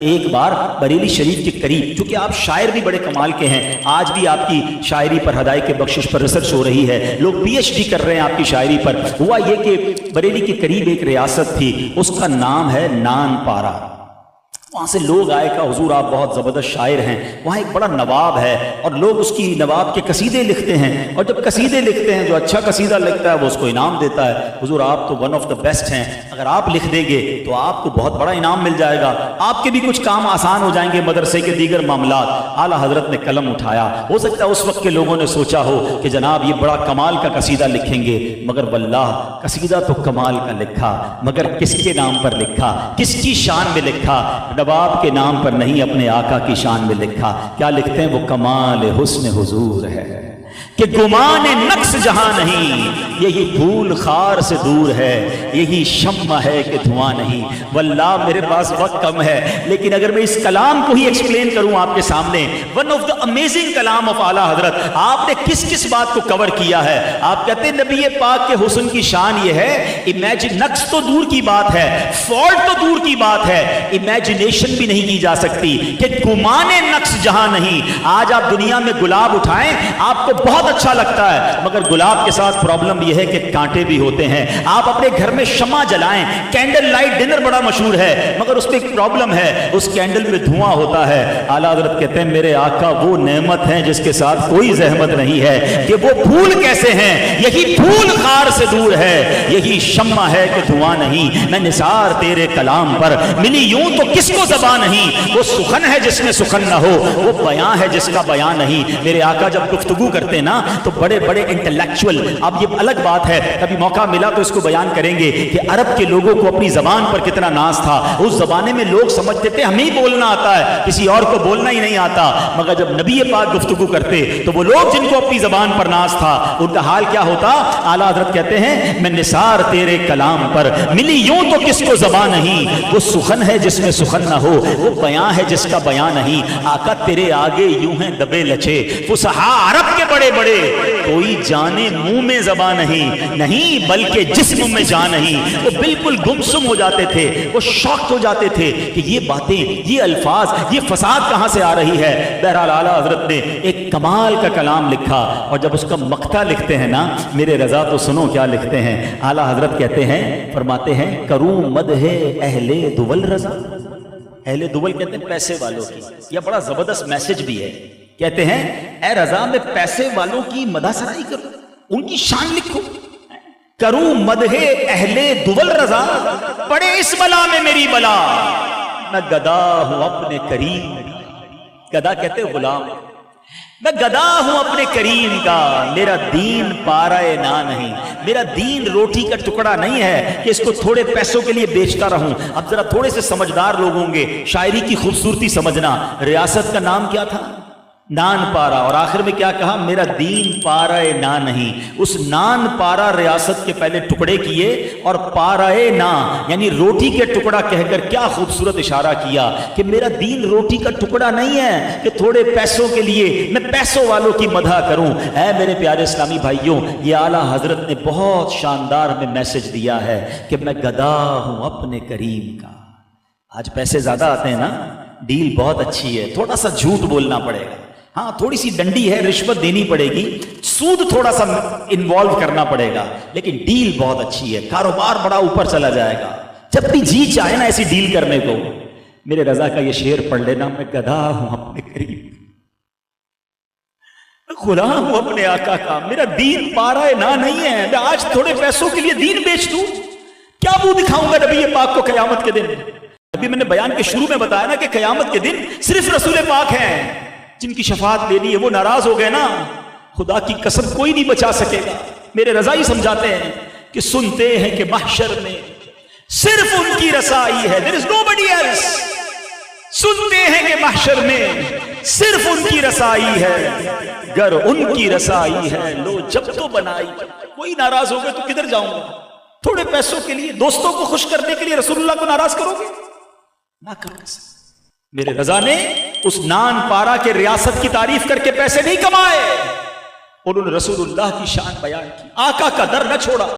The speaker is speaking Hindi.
एक बार बरेली शरीफ के करीब, चूंकि आप शायर भी बड़े कमाल के हैं, आज भी आपकी शायरी पर हदायत के बख्शिश पर रिसर्च हो रही है, लोग पीएचडी कर रहे हैं आपकी शायरी पर। हुआ ये कि बरेली के करीब एक रियासत थी, उसका नाम है नानपारा। वहाँ से लोग आए कहा हुजूर आप बहुत ज़बरदस्त शायर हैं, वहाँ एक बड़ा नवाब है और लोग उसकी नवाब के कसीदे लिखते हैं, और जब कसीदे लिखते हैं जो अच्छा कसीदा लिखता है वो उसको इनाम देता है। हुजूर आप तो वन ऑफ द बेस्ट हैं, अगर आप लिख देंगे तो आपको बहुत बड़ा इनाम मिल जाएगा, आपके भी कुछ काम आसान हो जाएंगे, मदरसे के दीगर मामलात। आला हजरत ने कलम उठाया। हो सकता है उस वक्त के लोगों ने सोचा हो कि जनाब ये बड़ा कमाल का कसीदा लिखेंगे, मगर वल्लाह कसीदा तो कमाल का लिखा, मगर किसके नाम पर लिखा, किसकी शान में लिखा? नवाब के नाम पर नहीं, अपने आका की शान में लिखा। क्या लिखते हैं वो? कमाल हुस्न हुजूर है कि गुमान नक्स जहां नहीं, यही फूल खार से दूर है, यही शम्मा है कि धुआं नहीं। वल्लाह मेरे पास वक्त कम है, लेकिन अगर मैं इस कलाम को ही एक्सप्लेन करूं आपके सामने, one of the amazing Kalam of आला हजरत, आपने किस किस बात को कवर किया है। आप कहते हैं नबी पाक के हुस्न की शान ये है, इमेजिन नक्स तो दूर की बात है, फॉल्ट तो दूर की बात है, इमेजिनेशन भी नहीं की जा सकती कि गुमाने नक्स जहां नहीं। आज आप दुनिया में गुलाब उठाएं, आपको बहुत अच्छा लगता है, मगर गुलाब के साथ प्रॉब्लम यह है कि कांटे भी होते हैं। आप अपने घर में शमा जलाएं, कैंडल लाइट डिनर बड़ा मशहूर है, मगर उसमें एक प्रॉब्लम है, उस कैंडल में धुआं होता है। आला हज़रत कहते हैं मेरे आका वो नेमत है जिसके साथ कोई जहमत नहीं है, कि वो फूल कैसे हैं, यही फूल खार से दूर है, यही शम्मा है कि धुआं नहीं। मैं निसार तेरे कलाम पर मिली यूं तो किसको ज़बान नहीं, वो सुखन है जिसमें सुखन ना हो, वो बयां है जिसका बयां नहीं। मेरे आका जब गुफ्तगू करते ना तो बड़े बड़े इंटेलेक्चुअल, अब ये अलग बात है, कभी मौका मिला तो इसको बयान करेंगे कि अरब के लोगों को अपनी जबान पर कितना नाज था। उस जमाने में लोग समझते थे हमें ही बोलना आता है, किसी और को बोलना ही नहीं आता, मगर जब नबी पाक गुफ्तगू करते तो वो लोग जिनको अपनी जबान पर नाज था उनका हाल क्या होता। आला हज़रत कहते हैं मैं निसार तेरे कलाम पर मिली यूं तो किसको ज़बान नहीं, वो सुखन है जिसमें सुखन ना हो, वो बयां है जिसका बयां नहीं। आका तेरे आगे यूं हैं दबे लचे फुसहा अरब के बड़े बड़े, कोई जाने मुंह में ज़बान नहीं बल्कि जिस्म में जान नहीं। वो बिल्कुल गुमसुम हो जाते थे, वो शॉक्ड हो जाते थे कि ये बातें, ये अल्फाज, ये फसाद कहां से आ रही है। बहरहाल आला हज़रत ने एक कमाल का कलाम लिखा, और जब उसका मक्ता लिखते हैं ना मेरे रजा तो सुनो क्या लिखते हैं। आला हज़रत कहते हैं, फरमाते हैं करूं मदहे अहले दुवल रजा। अहले दुवल कहते हैं पैसे वालों की, यह बड़ा जबरदस्त मैसेज भी है। कहते हैं ए रजा में पैसे वालों की मदासराई करो, उनकी शान लिखो। करूं मदहे अहले दुवल रजा, पड़े इस बला में मेरी बला, मैं गदा हूं अपने करीम। गदा कहते गुलाम, मैं गदा हूं अपने करीम का, मेरा दीन पाराए ना नहीं, मेरा दीन रोटी का टुकड़ा नहीं है कि इसको थोड़े पैसों के लिए बेचता रहूं। अब जरा थोड़े से समझदार लोग होंगे, शायरी की खूबसूरती समझना। रियासत का नाम क्या था? नानपारा। और आखिर में क्या कहा? मेरा दीन पाराए ना नहीं। उस नानपारा रियासत के पहले टुकड़े किए, और पाराए ना यानी रोटी के टुकड़ा कहकर क्या खूबसूरत इशारा किया कि मेरा दीन रोटी का टुकड़ा नहीं है कि थोड़े पैसों के लिए मैं पैसों वालों की मदह करूं। ऐ मेरे प्यारे इस्लामी भाइयों, ये आला हजरत ने बहुत शानदार हमें मैसेज दिया है कि मैं गदा हूं अपने करीम का। आज पैसे ज्यादा आते हैं ना, डील बहुत अच्छी है, थोड़ा सा झूठ बोलना पड़ेगा, हाँ थोड़ी सी डंडी है, रिश्वत देनी पड़ेगी, सूद थोड़ा सा इन्वॉल्व करना पड़ेगा, लेकिन डील बहुत अच्छी है, कारोबार बड़ा ऊपर चला जाएगा। जब भी जी चाहे ना ऐसी डील करने को। मेरे रजा का ये शेर पढ़ लेना, मैं गधा हूं अपने करीब, गुलाम हूं अपने आका का, मेरा दीन पारा ना नहीं है, मैं आज थोड़े पैसों के लिए दीन बेच दूं, क्या मुंह दिखाऊंगा नबी पाक को कयामत के दिन। अभी मैंने बयान के शुरू में बताया ना कि कयामत के दिन सिर्फ रसूल पाक हैं जिनकी शफाअत लेनी है। वो नाराज हो गए ना, खुदा की कसम कोई नहीं बचा सकेगा। मेरे रजा ही समझाते हैं कि सुनते हैं कि महशर में सिर्फ उनकी रसाई है, देयर इज नोबडी एल्स। सुनते हैं कि महशर में सिर्फ उनकी रसाई है, गर उनकी रसाई है लो जब तो बनाई। कोई नाराज हो गए तो किधर जाऊंगा? थोड़े पैसों के लिए, दोस्तों को खुश करने के लिए रसूलुल्लाह को नाराज करोगे? ना करो। मेरे रजा ने उस नानपारा के रियासत की तारीफ करके पैसे नहीं कमाए, उन्होंने रसूलुल्लाह की शान बयान की, आका का दर न छोड़ा।